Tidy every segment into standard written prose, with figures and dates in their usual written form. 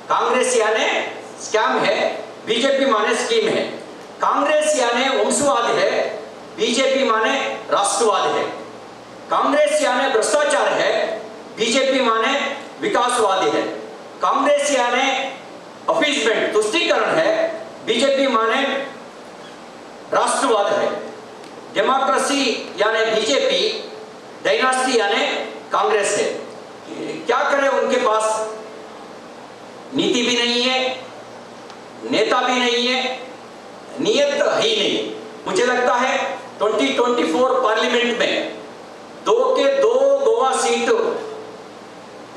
कांग्रेस यानी स्कैम है, BJP Mane scheme है। कांग्रेस यानी वंशवाद है, बीजेपी माने राष्ट्रवाद है। कांग्रेस यानी भ्रष्टाचार है, बीजेपी माने विकासवादी है। कांग्रेस यानी अपीसमेंट तुष्टीकरण है, बीजेपी माने राष्ट्रवाद है। डेमोक्रेसी यानी बीजेपी, डायनास्टी यानी कांग्रेस है। क्या करें, उनके पास नीति भी नहीं है, नेता भी नहीं है, नियत ही नहीं। मुझे लगता है 2024 पार्लियामेंट में 2 के 2 गोवा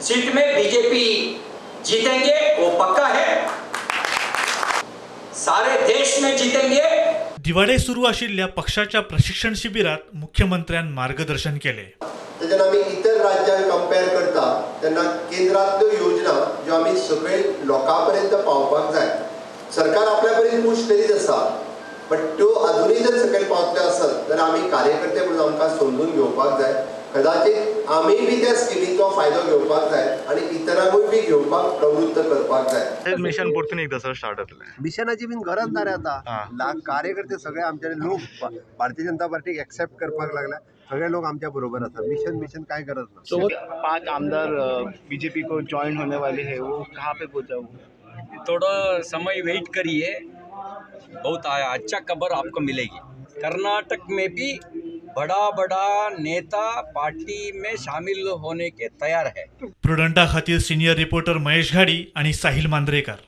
सीट में बीजेपी जीतेंगे, वो पक्का है। सारे देश में जीतेंगे। दिवाळे सुरू असलेल्या पक्षाच्या प्रशिक्षण शिबिरात मुख्यमंत्र्यांनी मार्गदर्शन केले। त्याच्यानं आम्ही इतर राज्यांक कंपेअर करता तेन्ना केंद्रांतल्यो योजना ज्यो आमी सकयल लोकांपर्यंत पावपाक जाय, सरकार आपल्या पर्यंत पुश करीत आसा, बट त्यो अजूनही जर सकयल पावतल्यो आसत जाल्यार आमी कार्यकर्ते म्हणून आमकां समजून घेवपाक जाय। कदाचित आमी बी त्या स्किमीचो फायदो घेवपाक जाय आणि इतरांकूय बी घेवपाक प्रवृत्त करपाक जाय। मिशन परतून एकदा सर स्टार्ट जातले। मिशनाची बीन गरज ना रे आता। कार्यकर्ते सगळे आमचे लोक भारतीय जनता पार्टीक एक्सेप्ट करपाक लागल्या, सगळे लोग आमच्या बरोबर असतात। मिशन काय गरज ना। तो 5 आमदार बीजेपी को ज्वाइन होने वाले हैं, वो कहाँ पे पहुँचा? थोड़ा समय वेट करिए, बहुत अच्छा खबर आपको मिलेगी। कर्नाटक में भी बड़ा नेता पार्टी में शामिल होने के तैयार है। प्रुडंटा खातीर सिनियर रिपोर्टर महेश घाडी आणि साहिल मांद्रेकर।